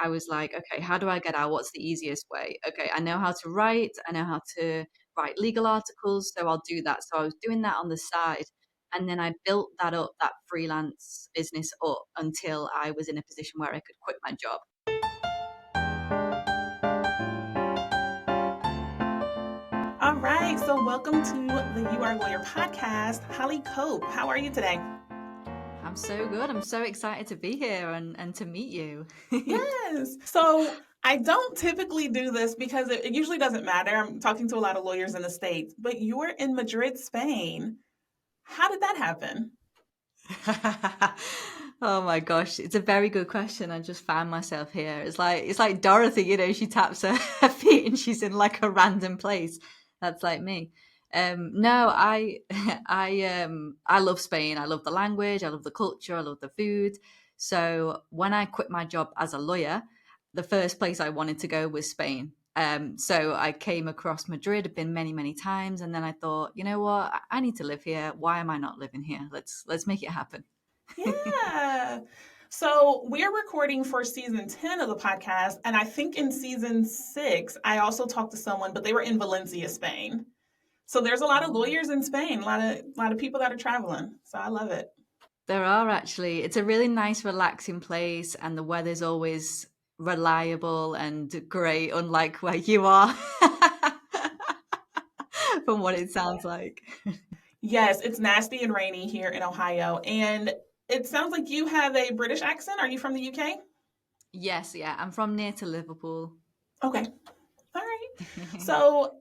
I was like, okay, how do I get out? What's the easiest way? Okay, I know how to write. I know how to write legal articles, so I'll do that. So I was doing that on the side. And then I built that up, that freelance business up until I was in a position where I could quit my job. All right, so welcome to the You Are a Lawyer podcast. Holly Cope, how are you today? I'm so good. I'm so excited to be here and to meet you. Yes. So I don't typically do this because it usually doesn't matter. I'm talking to a lot of lawyers in the States, but you're in Madrid, Spain. How did that happen? Oh my gosh, it's a very good question. I just found myself here. It's like Dorothy, she taps her feet and she's in like a random place. That's like me. No, I love Spain. I love the language, I love the culture, I love the food. So when I quit my job as a lawyer, the first place I wanted to go was Spain. So I came across Madrid, I've been many, many times, and then I thought, you know what, I need to live here. Why am I not living here? Let's make it happen. Yeah. So we're recording for season 10 of the podcast. And I think in season 6, I also talked to someone, but they were in Valencia, Spain. So there's a lot of lawyers in Spain, a lot of people that are traveling. So I love it. There are actually. It's a really nice, relaxing place, and the weather's always reliable and great, unlike where you are, from what it sounds like. Yes, it's nasty and rainy here in Ohio. And it sounds like you have a British accent. Are you from the UK? Yes, yeah, I'm from near to Liverpool. Okay. All right. So,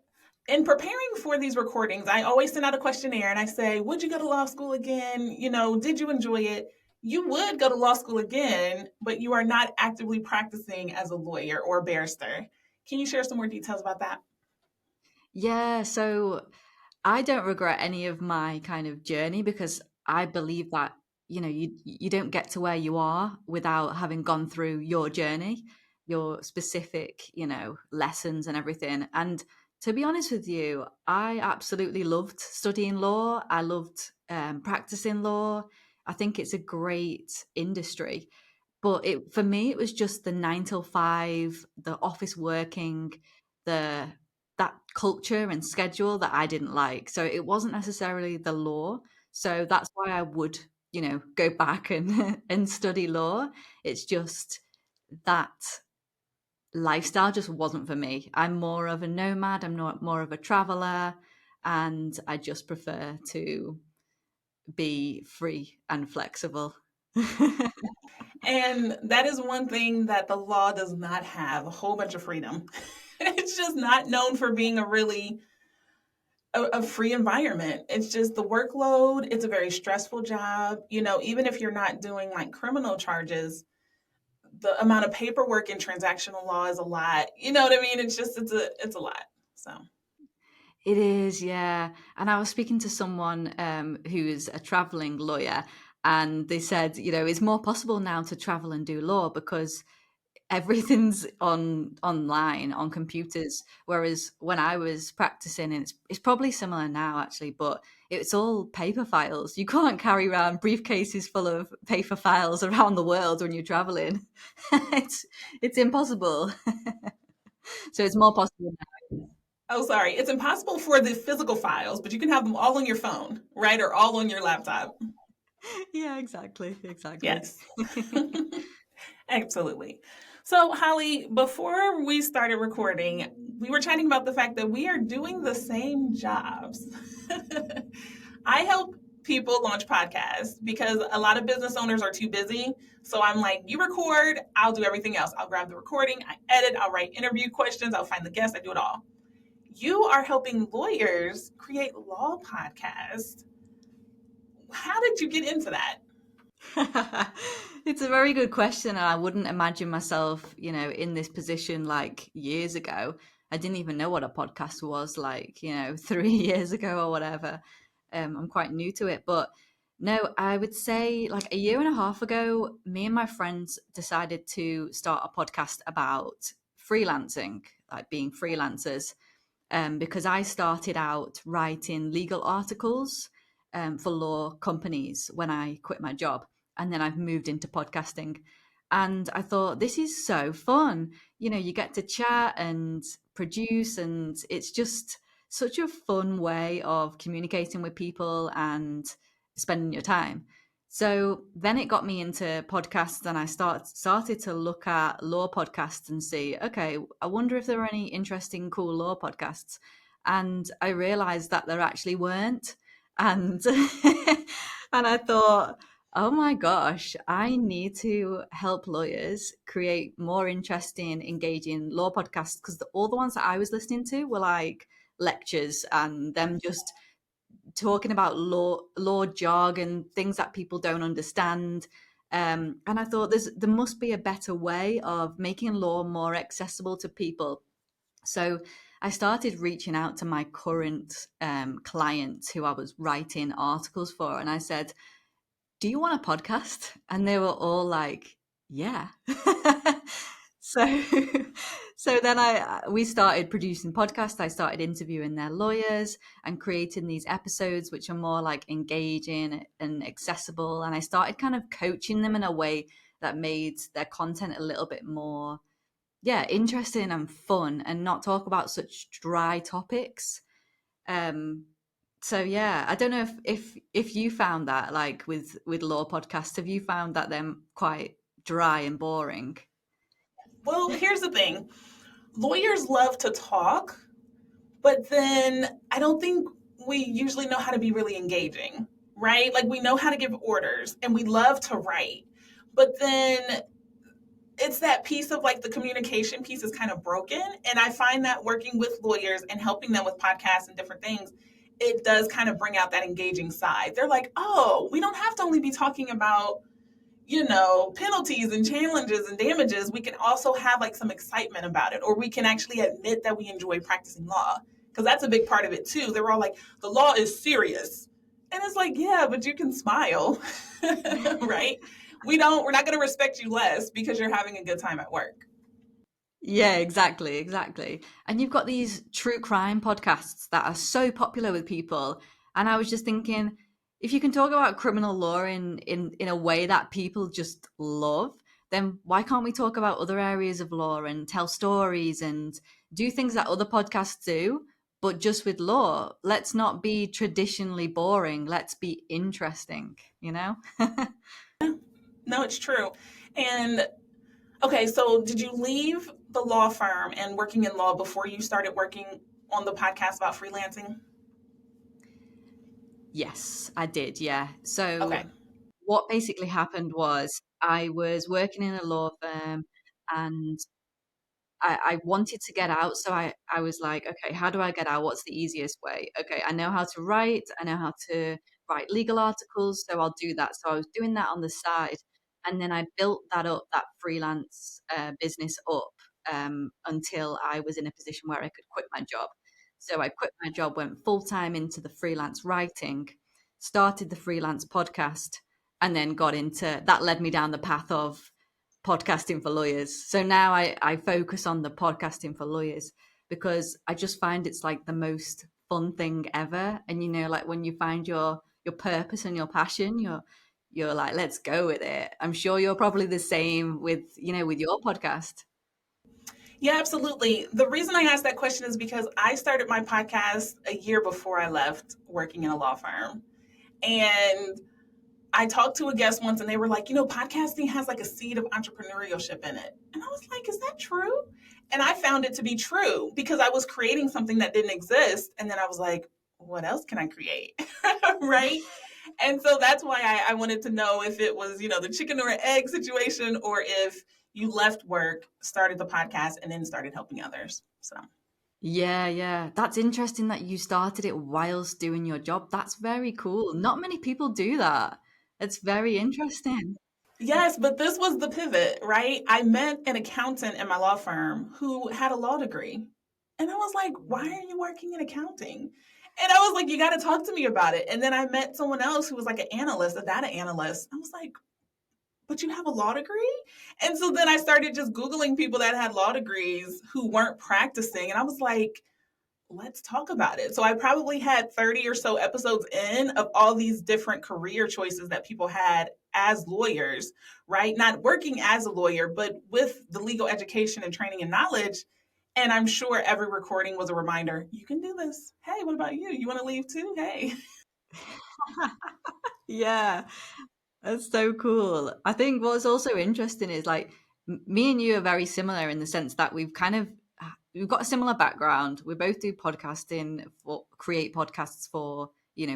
in preparing for these recordings, I always send out a questionnaire and I say, would you go to law school again? Did you enjoy it? You would go to law school again, but you are not actively practicing as a lawyer or a barrister. Can you share some more details about that? Yeah, so I don't regret any of my kind of journey because I believe that, you don't get to where you are without having gone through your journey, your specific, lessons and everything. And to be honest with you, I absolutely loved studying law. I loved practicing law. I think it's a great industry. But for me, it was just the 9 till 5, the office working, the that culture and schedule that I didn't like. So it wasn't necessarily the law. So that's why I would, go back and and study law. It's just that lifestyle just wasn't for me. I'm more of a nomad, I'm not more of a traveler, and I just prefer to be free and flexible. And that is one thing that the law does not have a whole bunch of freedom. It's just not known for being a free environment. It's just the workload. It's a very stressful job. Even if you're not doing like criminal charges, the amount of paperwork in transactional law is a lot. You know what I mean? It's a lot. So It is, yeah. And I was speaking to someone who is a traveling lawyer, and they said, it's more possible now to travel and do law because everything's online on computers. Whereas when I was practicing, and it's probably similar now actually, but it's all paper files. You can't carry around briefcases full of paper files around the world when you're traveling. It's impossible. So it's more possible now. oh, sorry. It's impossible for the physical files, but you can have them all on your phone, right? Or all on your laptop. Yeah, exactly. Yes. Absolutely. So, Holly, before we started recording, we were chatting about the fact that we are doing the same jobs. I help people launch podcasts because a lot of business owners are too busy. So I'm like, you record, I'll do everything else. I'll grab the recording, I edit, I'll write interview questions, I'll find the guests, I do it all. You are helping lawyers create law podcasts. How did you get into that? It's a very good question, and I wouldn't imagine myself, in this position like years ago. I didn't even know what a podcast was like, 3 years ago or whatever. I'm quite new to it, but no, I would say like a year and a half ago, me and my friends decided to start a podcast about freelancing, like being freelancers, because I started out writing legal articles for law companies when I quit my job. And then I've moved into podcasting. And I thought, this is so fun. You get to chat and produce, and it's just such a fun way of communicating with people and spending your time. So then it got me into podcasts, and I started to look at law podcasts and see, okay, I wonder if there are any interesting, cool law podcasts. And I realized that there actually weren't. And and I thought, oh my gosh, I need to help lawyers create more interesting, engaging law podcasts, because all the ones that I was listening to were like lectures and them just talking about law jargon, things that people don't understand. And I thought there must be a better way of making law more accessible to people. So I started reaching out to my current clients who I was writing articles for, and I said, do you want a podcast? And they were all like, yeah. so so then we started producing podcasts. I started interviewing their lawyers and creating these episodes which are more like engaging and accessible, and I started kind of coaching them in a way that made their content a little bit more, yeah, interesting and fun, and not talk about such dry topics. um so yeah, I don't know if you found that, like with law podcasts, have you found that they're quite dry and boring? Well, here's the thing. Lawyers love to talk, but then I don't think we usually know how to be really engaging, right? Like we know how to give orders and we love to write. But then it's that piece of like the communication piece is kind of broken. And I find that working with lawyers and helping them with podcasts and different things, it does kind of bring out that engaging side. They're like, oh, we don't have to only be talking about, penalties and challenges and damages. We can also have like some excitement about it, or we can actually admit that we enjoy practicing law. Because that's a big part of it too. They were all like, the law is serious. And it's like, yeah, but you can smile, right? We're not going to respect you less because you're having a good time at work. Yeah, exactly. And you've got these true crime podcasts that are so popular with people. And I was just thinking, if you can talk about criminal law in a way that people just love, then why can't we talk about other areas of law and tell stories and do things that other podcasts do, but just with law? Let's not be traditionally boring. Let's be interesting, you know? No, it's true. And okay, so did you leave the law firm and working in law before you started working on the podcast about freelancing? Yes, I did. Yeah. Okay. So what basically happened was I was working in a law firm, and I wanted to get out. So I was like, okay, how do I get out? What's the easiest way? Okay, I know how to write. I know how to write legal articles. So I'll do that. So I was doing that on the side. And then I built that freelance business up until I was in a position where I could quit my job. So I quit my job, went full time into the freelance writing, started the freelance podcast, and then got into that, led me down the path of podcasting for lawyers. So now I focus on the podcasting for lawyers because I just find it's like the most fun thing ever. And like when you find your purpose and your passion, you're like, let's go with it. I'm sure you're probably the same with your podcast. Yeah, absolutely. The reason I asked that question is because I started my podcast a year before I left working in a law firm. And I talked to a guest once and they were like, podcasting has like a seed of entrepreneurship in it. And I was like, is that true? And I found it to be true because I was creating something that didn't exist. And then I was like, what else can I create? Right. And so that's why I wanted to know if it was, the chicken or egg situation, or if you left work, started the podcast, and then started helping others. So. Yeah. That's interesting that you started it whilst doing your job. That's very cool. Not many people do that. It's very interesting. Yes, but this was the pivot, right? I met an accountant in my law firm who had a law degree. And I was like, why are you working in accounting? And I was like, you got to talk to me about it. And then I met someone else who was like an analyst, a data analyst. I was like, but you have a law degree? And so then I started just Googling people that had law degrees who weren't practicing. And I was like, let's talk about it. So I probably had 30 or so episodes in of all these different career choices that people had as lawyers, right? Not working as a lawyer, but with the legal education and training and knowledge. And I'm sure every recording was a reminder, you can do this. Hey, what about you? You want to leave too? Hey. Yeah, that's so cool. I think what's also interesting is like me and you are very similar in the sense that we've got a similar background. We both do podcasting for create podcasts for,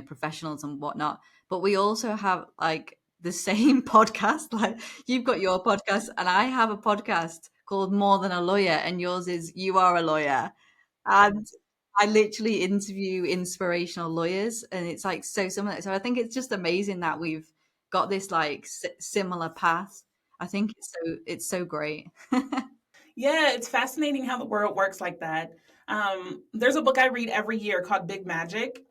professionals and whatnot. But we also have like the same podcast. Like you've got your podcast and I have a podcast called More Than a Lawyer, and yours is You Are a Lawyer. And I literally interview inspirational lawyers, and it's like so similar. So I think it's just amazing that we've got this like similar path. I think it's so great. Yeah, it's fascinating how the world works like that. There's a book I read every year called Big Magic,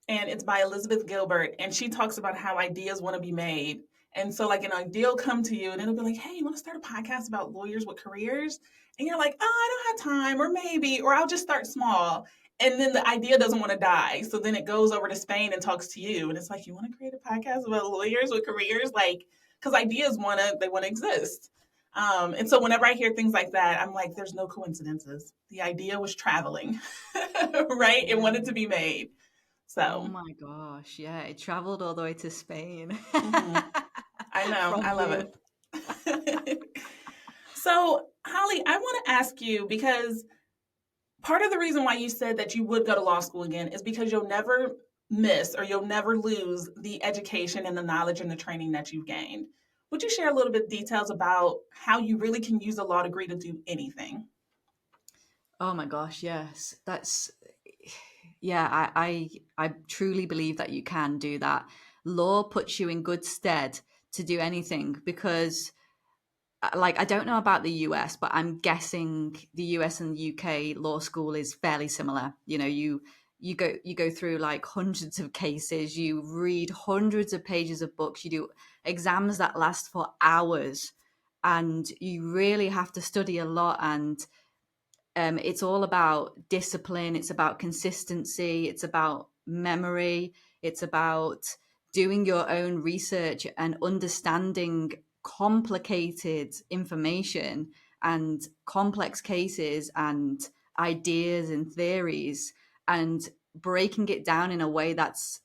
and it's by Elizabeth Gilbert, and she talks about how ideas want to be made. And so, like, an idea will come to you, and it'll be like, "Hey, you want to start a podcast about lawyers with careers?" And you're like, "Oh, I don't have time, or maybe, or I'll just start small." And then the idea doesn't want to die, so then it goes over to Spain and talks to you, and it's like, "You want to create a podcast about lawyers with careers?" Like, because ideas want to exist. And so whenever I hear things like that, I'm like, "There's no coincidences. The idea was traveling, right? It Yeah. wanted to be made." Oh So. my gosh. Yeah, it traveled all the way to Spain Hmm. I know. from I love you. it. So, Holly, I want to ask you because part of the reason why you said that you would go to law school again is because you'll never miss or you'll never lose the education and the knowledge and the training that you've gained. Would you share a little bit details about how you really can use a law degree to do anything? Oh my gosh, yes. Yeah, I truly believe that you can do that. Law puts you in good stead to do anything because like I don't know about the US, but I'm guessing the US and UK law school is fairly similar. You go through like hundreds of cases, you read hundreds of pages of books, you do exams that last for hours, and you really have to study a lot. And it's all about discipline, it's about consistency, it's about memory, it's about doing your own research and understanding complicated information and complex cases and ideas and theories, and breaking it down in a way that's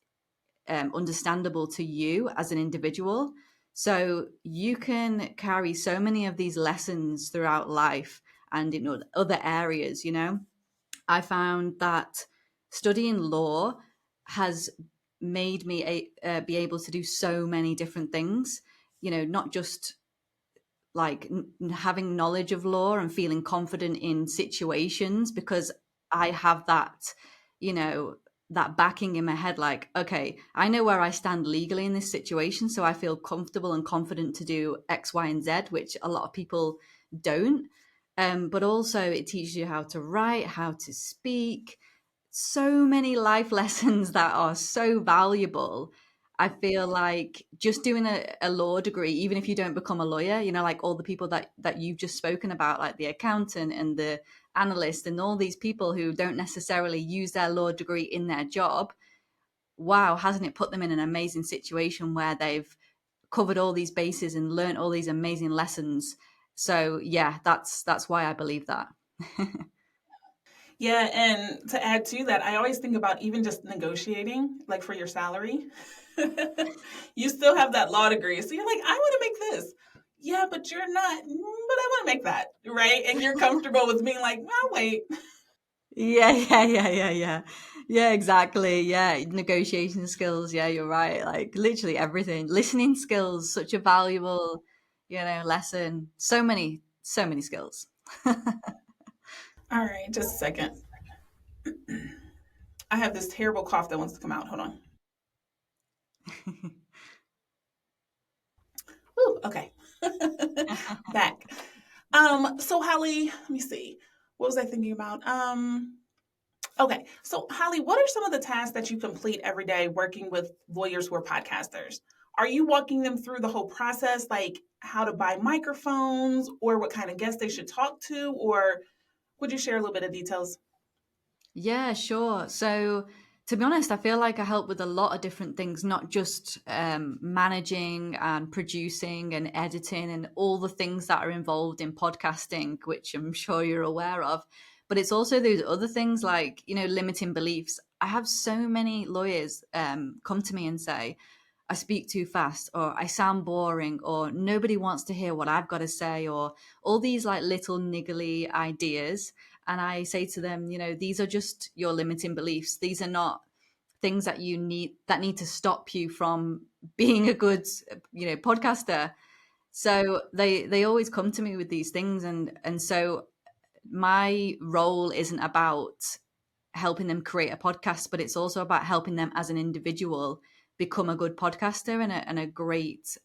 understandable to you as an individual. So you can carry so many of these lessons throughout life and in other areas. I found that studying law has made me be able to do so many different things. Not just like having knowledge of law and feeling confident in situations because I have that, you know, that backing in my head, like, okay, I know where I stand legally in this situation. So I feel comfortable and confident to do X, Y, and Z, which a lot of people don't. But also, it teaches you how to write, how to speak, so many life lessons that are so valuable. I feel like just doing a law degree, even if you don't become a lawyer, like all the people that you've just spoken about, like the accountant and the analyst and all these people who don't necessarily use their law degree in their job. Wow, hasn't it put them in an amazing situation where they've covered all these bases and learned all these amazing lessons? So yeah, that's why I believe that. Yeah, and to add to that, I always think about even just negotiating, like for your salary. You still have that law degree. So you're like, I want to make this. Yeah, but you're not, but I want to make that, right? And you're comfortable with being like, I'll wait. Yeah, yeah, yeah, yeah, yeah. Yeah, exactly. Yeah, negotiation skills. Yeah, you're right. Like literally everything. Listening skills, such a valuable, lesson. So many skills. All right, just a second. I have this terrible cough that wants to come out. Hold on. Whew, okay. Back. So Holly, let me see. What was I thinking about? Okay. So Holly, what are some of the tasks that you complete every day working with lawyers who are podcasters? Are you walking them through the whole process, like how to buy microphones or what kind of guests they should talk to? Or would you share a little bit of details? Yeah, sure. So To be honest, I feel like I help with a lot of different things, not just managing and producing and editing and all the things that are involved in podcasting, which I'm sure you're aware of. But it's also those other things like, limiting beliefs. I have so many lawyers come to me and say, I speak too fast, or I sound boring, or nobody wants to hear what I've got to say, or all these like little niggly ideas. And I say to them, these are just your limiting beliefs. These are not things that need to stop you from being a good, podcaster. So they always come to me with these things, and so my role isn't about helping them create a podcast, but it's also about helping them as an individual become a good podcaster and a great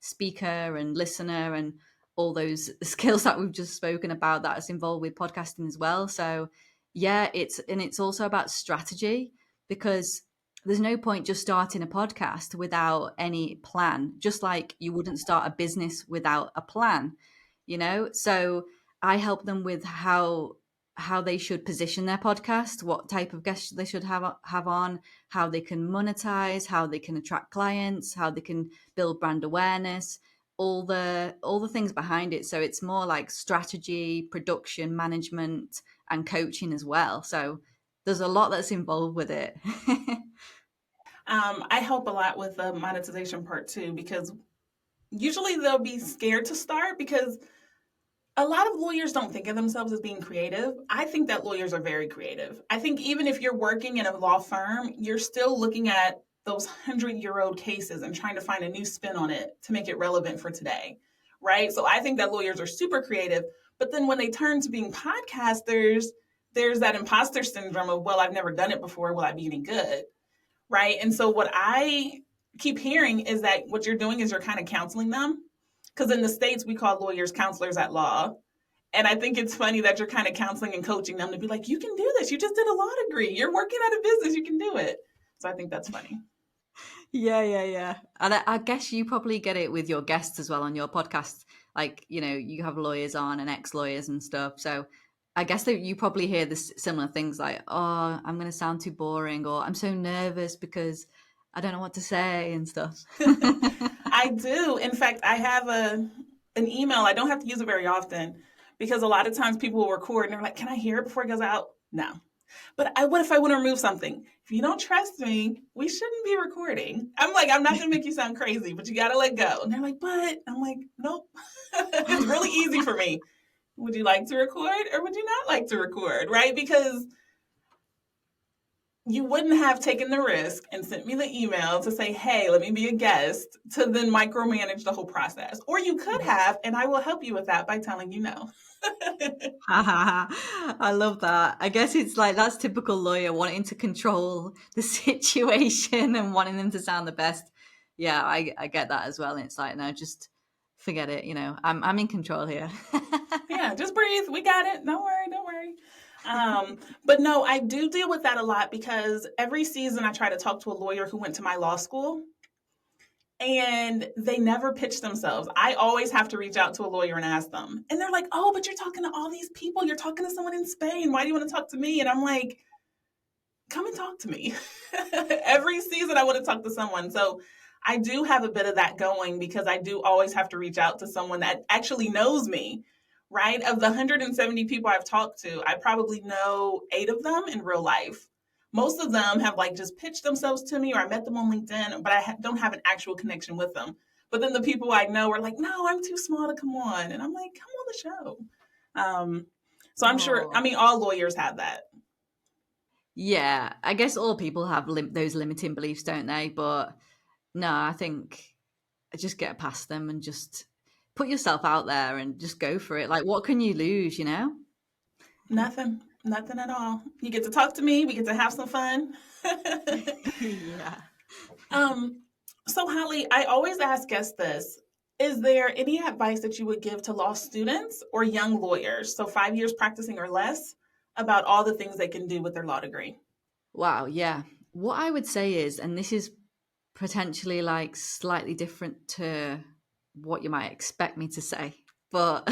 speaker and listener and all those skills that we've just spoken about that's involved with podcasting as well. So yeah, it's also about strategy, because there's no point just starting a podcast without any plan, just like you wouldn't start a business without a plan, so I help them with how they should position their podcast, what type of guests they should have on, how they can monetize, how they can attract clients, how they can build brand awareness, all the things behind it. So it's more like strategy, production, management, and coaching as well. So there's a lot that's involved with it. I help a lot with the monetization part too, because usually they'll be scared to start because a lot of lawyers don't think of themselves as being creative. I think that lawyers are very creative. I think even if you're working in a law firm, you're still looking at those 100-year-old cases and trying to find a new spin on it to make it relevant for today, right? So I think that lawyers are super creative. But then when they turn to being podcasters, there's that imposter syndrome of, well, I've never done it before. Will I be any good? Right. And so what I keep hearing is that what you're doing is you're kind of counseling them. Because in the States, we call lawyers counselors at law. And I think it's funny that you're kind of counseling and coaching them to be like, you can do this. You just did a law degree. You're working at a business. You can do it. So I think that's funny. Yeah, yeah, yeah. And I guess you probably get it with your guests as well on your podcast. Like, you have lawyers on and ex-lawyers and stuff. So I guess that you probably hear this similar things like, oh, I'm going to sound too boring, or I'm so nervous because I don't know what to say and stuff. I do. In fact, I have an email. I don't have to use it very often because a lot of times people will record and they're like, can I hear it before it goes out? No. But what if I want to remove something? If you don't trust me, we shouldn't be recording. I'm like, I'm not going to make you sound crazy, but you got to let go. And they're like, but I'm like, nope. It's really easy for me. Would you like to record or would you not like to record? Right? Because you wouldn't have taken the risk and sent me the email to say, hey, let me be a guest, to then micromanage the whole process. Or you could have, and I will help you with that by telling you no. I love that. I guess it's like that's typical lawyer wanting to control the situation and wanting them to sound the best. Yeah, I get that as well. And it's like, no, just forget it. I'm in control here. Yeah, just breathe. We got it. Don't worry. Don't worry. But no, I do deal with that a lot because every season I try to talk to a lawyer who went to my law school and they never pitch themselves. I always have to reach out to a lawyer and ask them. And they're like, oh, but you're talking to all these people. You're talking to someone in Spain. Why do you want to talk to me? And I'm like, come and talk to me. Every season I want to talk to someone. So I do have a bit of that going because I do always have to reach out to someone that actually knows me, right? Of the 170 people I've talked to, I probably know 8 of them in real life. Most of them have like just pitched themselves to me or I met them on LinkedIn, but I don't have an actual connection with them. But then the people I know are like, no, I'm too small to come on. And I'm like, come on the show. So I'm sure, I Oh, mean, all lawyers have that. yeah. I guess all people have those limiting beliefs, don't they? But no, I think just get past them and just put yourself out there and just go for it. Like, what can you lose? Nothing. Nothing at all. You get to talk to me. We get to have some fun. Yeah. um, so, Holly, I always ask guests this. Is there any advice that you would give to law students or young lawyers, so 5 years practicing or less, about all the things they can do with their law degree? Wow. Yeah. What I would say is, and this is potentially like slightly different to what you might expect me to say, but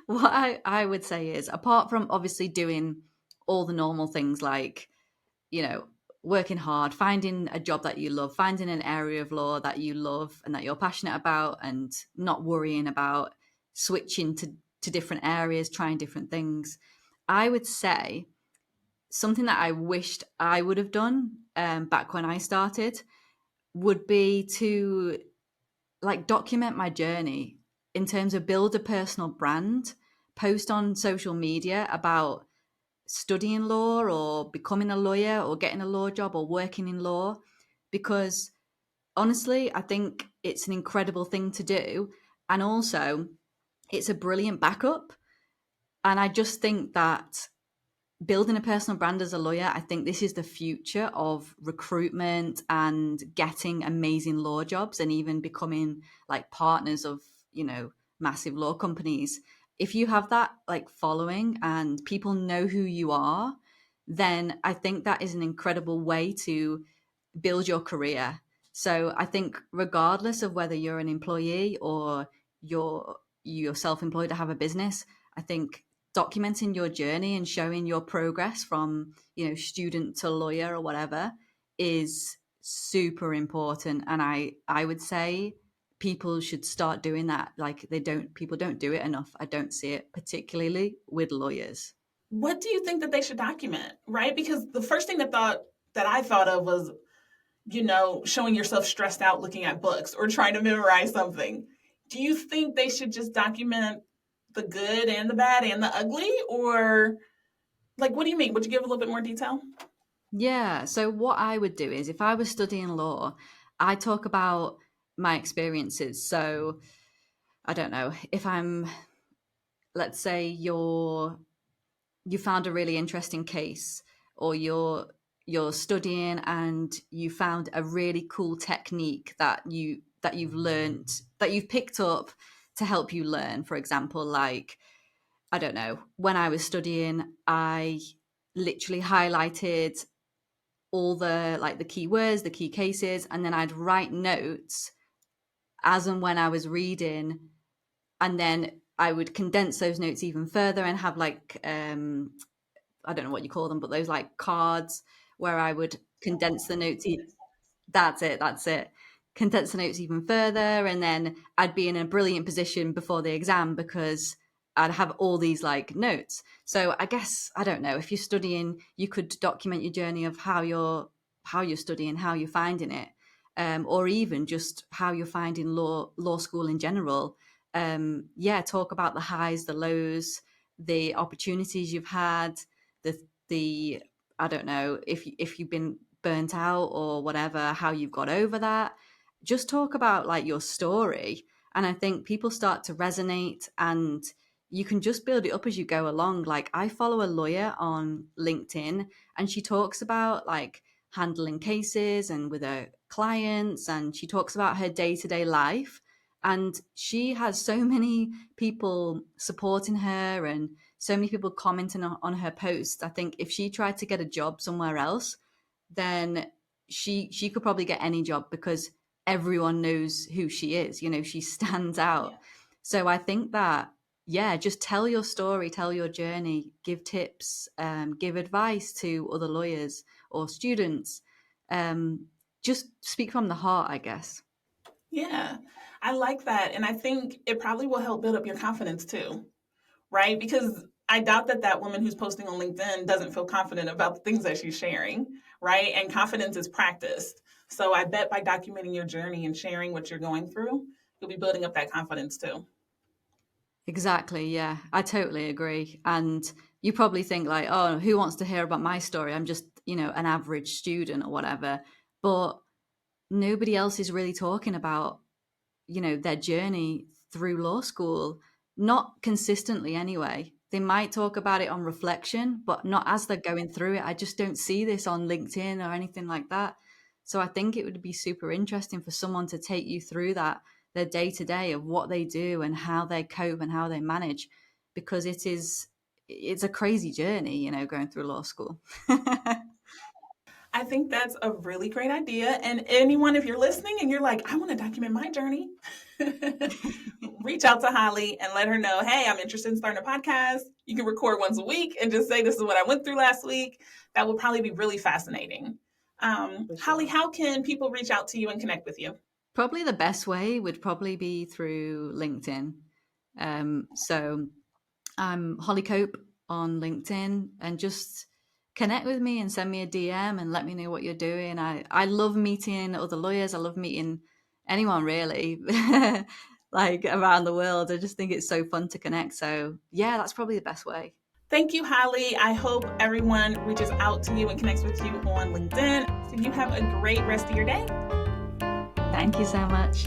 what I would say is, apart from obviously doing all the normal things like, you know, working hard, finding a job that you love, finding an area of law that you love and that you're passionate about, and not worrying about switching to different areas, trying different things. I would say something that I wished I would have done back when I started would be to like document my journey in terms of build a personal brand, post on social media about studying law or becoming a lawyer or getting a law job or working in law, because honestly I think it's an incredible thing to do, and also it's a brilliant backup. And I just think that building a personal brand as a lawyer, I think this is the future of recruitment and getting amazing law jobs and even becoming like partners of, massive law companies. If you have that like following and people know who you are, then I think that is an incredible way to build your career. So I think regardless of whether you're an employee or you're self-employed to have a business, I think documenting your journey and showing your progress from, student to lawyer or whatever is super important. And I would say people should start doing that. Like people don't do it enough. I don't see it particularly with lawyers. What do you think that they should document, right? Because the first thing that I thought of was, showing yourself stressed out looking at books or trying to memorize something. Do you think they should just document the good and the bad and the ugly? Or, like, what do you mean? Would you give a little bit more detail? Yeah. So what I would do is if I was studying law, I talk about my experiences. So I don't know if let's say you found a really interesting case, or you're studying and you found a really cool technique that you've learned, that you've picked up to help you learn. For example, like, I don't know, when I was studying, I literally highlighted all the like the key words, the key cases, and then I'd write notes as and when I was reading, and then I would condense those notes even further and have like I don't know what you call them, but those like cards where I would condense the notes. That's it. That's it. Condense the notes even further, and then I'd be in a brilliant position before the exam because I'd have all these like notes. So I guess I don't know, if you're studying, you could document your journey of how you're studying, how you're finding it, or even just how you're finding law school in general. Yeah, talk about the highs, the lows, the opportunities you've had, the I don't know if you've been burnt out or whatever, how you've got over that. Just talk about like your story. And I think people start to resonate, and you can just build it up as you go along. Like, I follow a lawyer on LinkedIn, and she talks about like handling cases and with her clients, and she talks about her day-to-day life. And she has so many people supporting her and so many people commenting on her posts. I think if she tried to get a job somewhere else, then she could probably get any job because everyone knows who she is. She stands out. Yeah. So I think that, yeah, just tell your story, tell your journey, give tips, give advice to other lawyers or students. Um, just speak from the heart, I guess. Yeah, I like that. And I think it probably will help build up your confidence too, right? Because I doubt that that woman who's posting on LinkedIn doesn't feel confident about the things that she's sharing, right? And confidence is practiced. So I bet by documenting your journey and sharing what you're going through, you'll be building up that confidence too. Exactly. Yeah, I totally agree. And you probably think like, oh, who wants to hear about my story? I'm just, an average student or whatever. But nobody else is really talking about, their journey through law school, not consistently anyway. They might talk about it on reflection, but not as they're going through it. I just don't see this on LinkedIn or anything like that. So I think it would be super interesting for someone to take you through that, their day to day of what they do and how they cope and how they manage, because it's a crazy journey, going through law school. I think that's a really great idea. And anyone, if you're listening and you're like, I want to document my journey, reach out to Holly and let her know, hey, I'm interested in starting a podcast. You can record once a week and just say, this is what I went through last week. That will probably be really fascinating. For Holly, sure. how can people reach out to you and connect with you? Probably the best way would probably be through LinkedIn. So I'm Holly Cope on LinkedIn, and just connect with me and send me a DM and let me know what you're doing. I love meeting other lawyers. I love meeting anyone really, like around the world. I just think it's so fun to connect. So yeah, that's probably the best way. Thank you, Holly. I hope everyone reaches out to you and connects with you on LinkedIn. So you have a great rest of your day. Thank you so much.